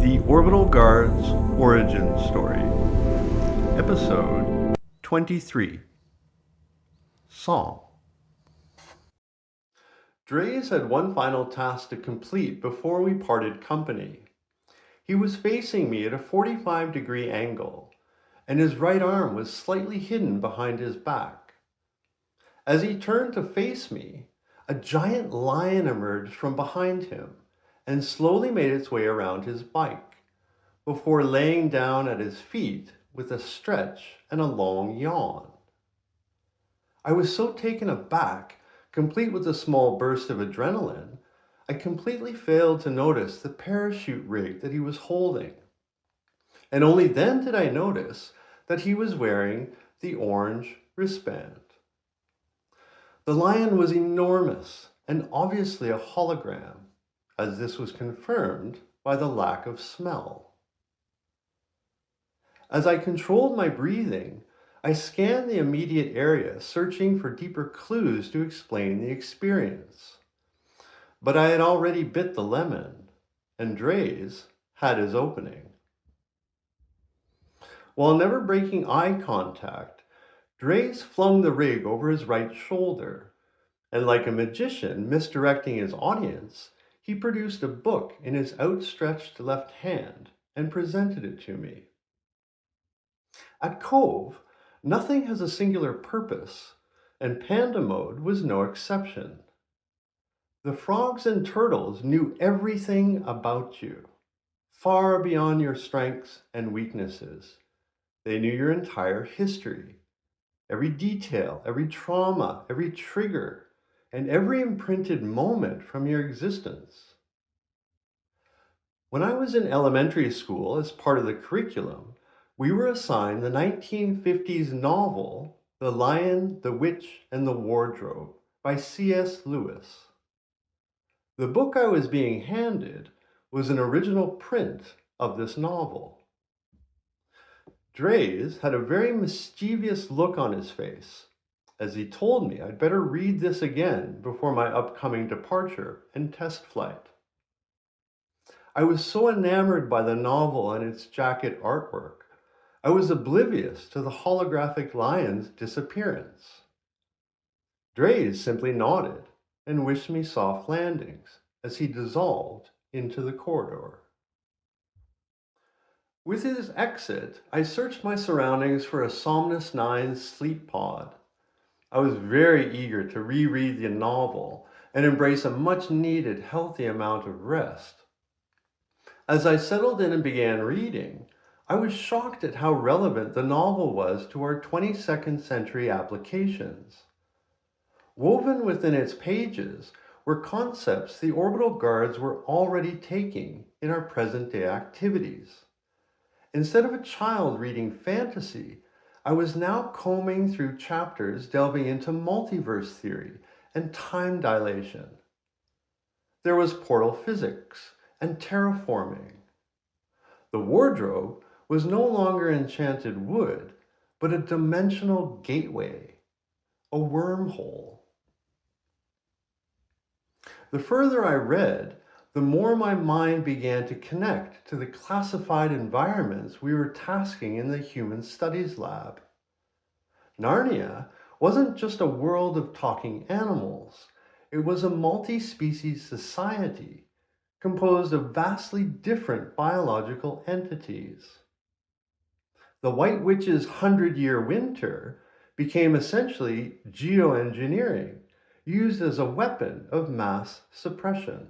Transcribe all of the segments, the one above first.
The Orbital Guard's Origin Story, Episode 23, Song. Drays had one final task to complete before we parted company. He was facing me at a 45-degree angle, and his right arm was slightly hidden behind his back. As he turned to face me, a giant lion emerged from behind him and slowly made its way around his bike, before laying down at his feet with a stretch and a long yawn. I was so taken aback, complete with a small burst of adrenaline, I completely failed to notice the parachute rig that he was holding. And only then did I notice that he was wearing the orange wristband. The lion was enormous and obviously a hologram, as this was confirmed by the lack of smell. As I controlled my breathing, I scanned the immediate area, searching for deeper clues to explain the experience. But I had already bit the lemon, and Drays had his opening. While never breaking eye contact, Drays flung the rig over his right shoulder, and like a magician misdirecting his audience, he produced a book in his outstretched left hand and presented it to me. At Cove, nothing has a singular purpose, and Panda Mode was no exception. The frogs and turtles knew everything about you, far beyond your strengths and weaknesses. They knew your entire history, every detail, every trauma, every trigger, and every imprinted moment from your existence. When I was in elementary school as part of the curriculum, we were assigned the 1950s novel, The Lion, the Witch, and the Wardrobe by C.S. Lewis. The book I was being handed was an original print of this novel. Drays had a very mischievous look on his face, as he told me I'd better read this again before my upcoming departure and test flight. I was so enamored by the novel and its jacket artwork, I was oblivious to the holographic lion's disappearance. Drays simply nodded and wished me soft landings as he dissolved into the corridor. With his exit, I searched my surroundings for a Somnus 9 sleep pod. I was very eager to reread the novel and embrace a much-needed healthy amount of rest. As I settled in and began reading, I was shocked at how relevant the novel was to our 22nd century applications. Woven within its pages were concepts the orbital guards were already taking in our present-day activities. Instead of a child reading fantasy, I was now combing through chapters delving into multiverse theory and time dilation. There was portal physics and terraforming. The wardrobe was no longer enchanted wood, but a dimensional gateway, a wormhole. The further I read, the more my mind began to connect to the classified environments we were tasking in the Human Studies Lab. Narnia wasn't just a world of talking animals. It was a multi-species society composed of vastly different biological entities. The White Witch's 100-year winter became essentially geoengineering, used as a weapon of mass suppression.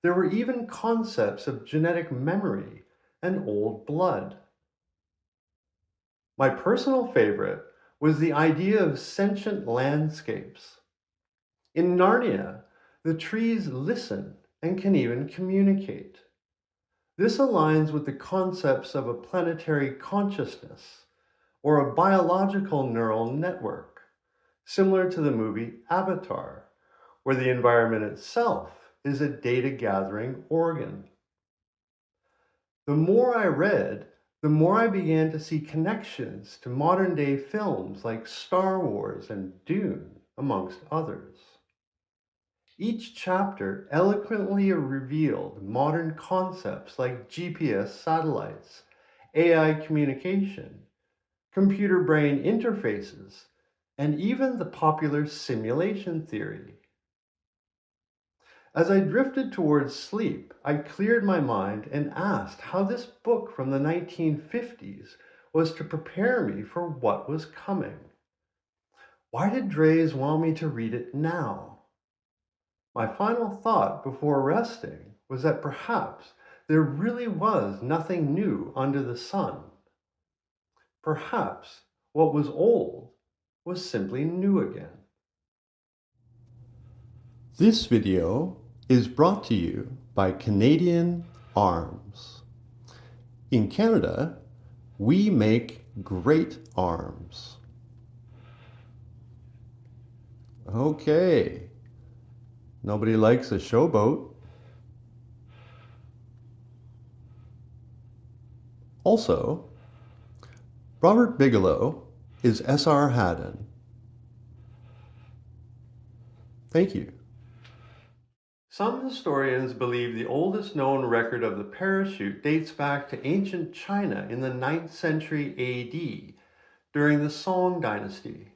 There were even concepts of genetic memory and old blood. My personal favorite was the idea of sentient landscapes. In Narnia, the trees listen and can even communicate. This aligns with the concepts of a planetary consciousness or a biological neural network, similar to the movie Avatar, where the environment itself is a data-gathering organ. The more I read, the more I began to see connections to modern-day films like Star Wars and Dune, amongst others. Each chapter eloquently revealed modern concepts like GPS satellites, AI communication, computer brain interfaces, and even the popular simulation theory. As I drifted towards sleep, I cleared my mind and asked how this book from the 1950s was to prepare me for what was coming. Why did Dreys want me to read it now? My final thought before resting was that perhaps there really was nothing new under the sun. Perhaps what was old was simply new again. This video is brought to you by Canadian Arms. In Canada, we make great arms. Okay, nobody likes a showboat. Also, Robert Bigelow is S.R. Haddon. Thank you. Some historians believe the oldest known record of the parachute dates back to ancient China in the 9th century AD, during the Song dynasty.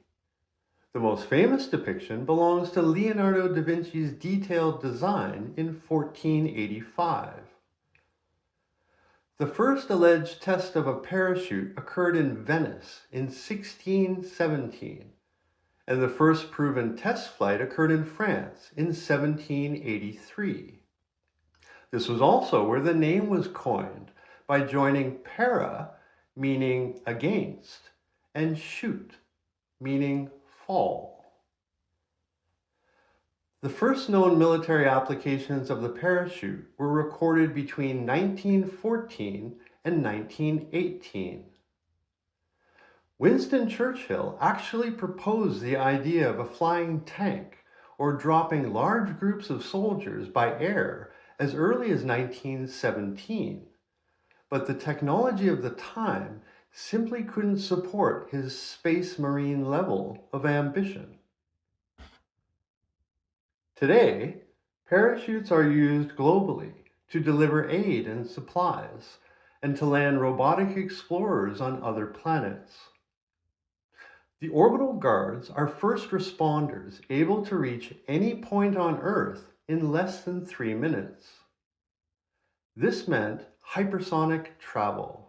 The most famous depiction belongs to Leonardo da Vinci's detailed design in 1485. The first alleged test of a parachute occurred in Venice in 1617, and the first proven test flight occurred in France in 1783. This was also where the name was coined by joining para, meaning against, and chute, meaning fall. The first known military applications of the parachute were recorded between 1914 and 1918. Winston Churchill actually proposed the idea of a flying tank or dropping large groups of soldiers by air as early as 1917, but the technology of the time simply couldn't support his space marine level of ambition. Today, parachutes are used globally to deliver aid and supplies and to land robotic explorers on other planets. The orbital guards are first responders able to reach any point on Earth in less than 3 minutes. This meant hypersonic travel.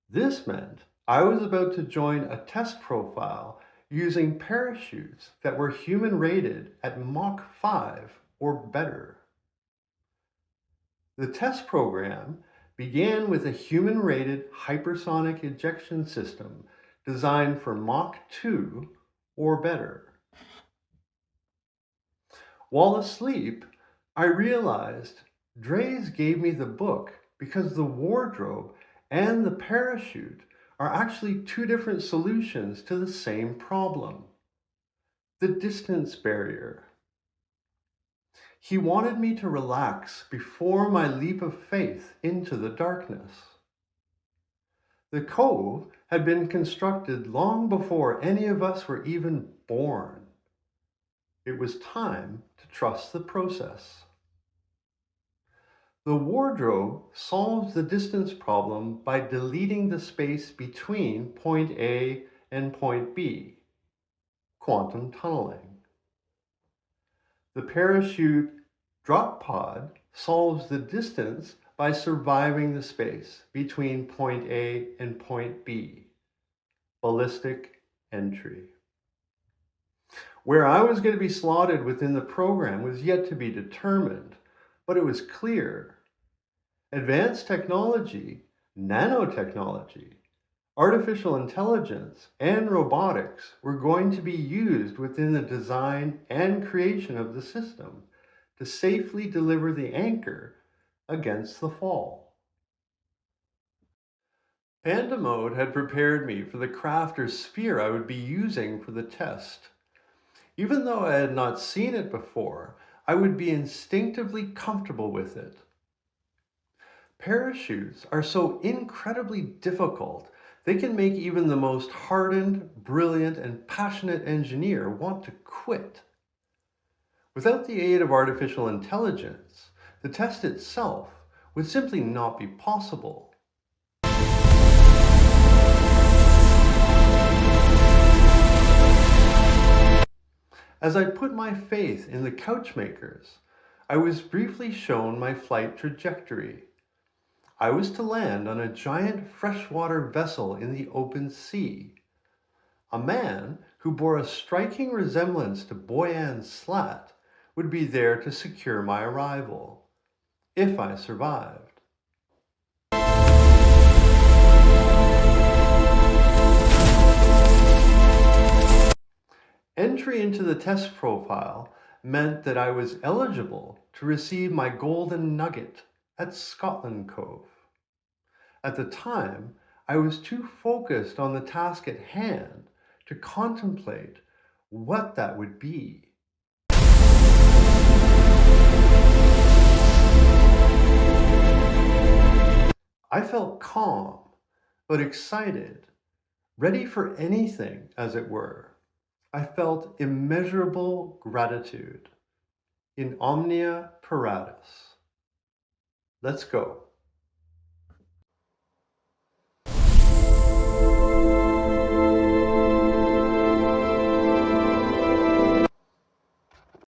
This meant I was about to join a test profile using parachutes that were human rated at Mach 5 or better. The test program began with a human rated hypersonic ejection system designed for Mach 2 or better. While asleep, I realized Dreys gave me the book because the wardrobe and the parachute are actually two different solutions to the same problem: the distance barrier. He wanted me to relax before my leap of faith into the darkness. The cove had been constructed long before any of us were even born. It was time to trust the process. The wardrobe solves the distance problem by deleting the space between point A and point B, quantum tunneling. The parachute drop pod solves the distance by surviving the space between point A and point B, ballistic entry. Where I was going to be slotted within the program was yet to be determined, but it was clear. Advanced technology, nanotechnology, artificial intelligence, and robotics were going to be used within the design and creation of the system to safely deliver the anchor against the fall. Panda Mode had prepared me for the craft or sphere I would be using for the test. Even though I had not seen it before, I would be instinctively comfortable with it. Parachutes are so incredibly difficult, they can make even the most hardened, brilliant, and passionate engineer want to quit. Without the aid of artificial intelligence, the test itself would simply not be possible. As I put my faith in the couchmakers, I was briefly shown my flight trajectory. I was to land on a giant freshwater vessel in the open sea. A man who bore a striking resemblance to Boyan Slat would be there to secure my arrival, if I survived. Entry into the test profile meant that I was eligible to receive my golden nugget at Scotland Cove. At the time, I was too focused on the task at hand to contemplate what that would be. I felt calm, but excited, ready for anything, as it were. I felt immeasurable gratitude. In omnia paratus. Let's go.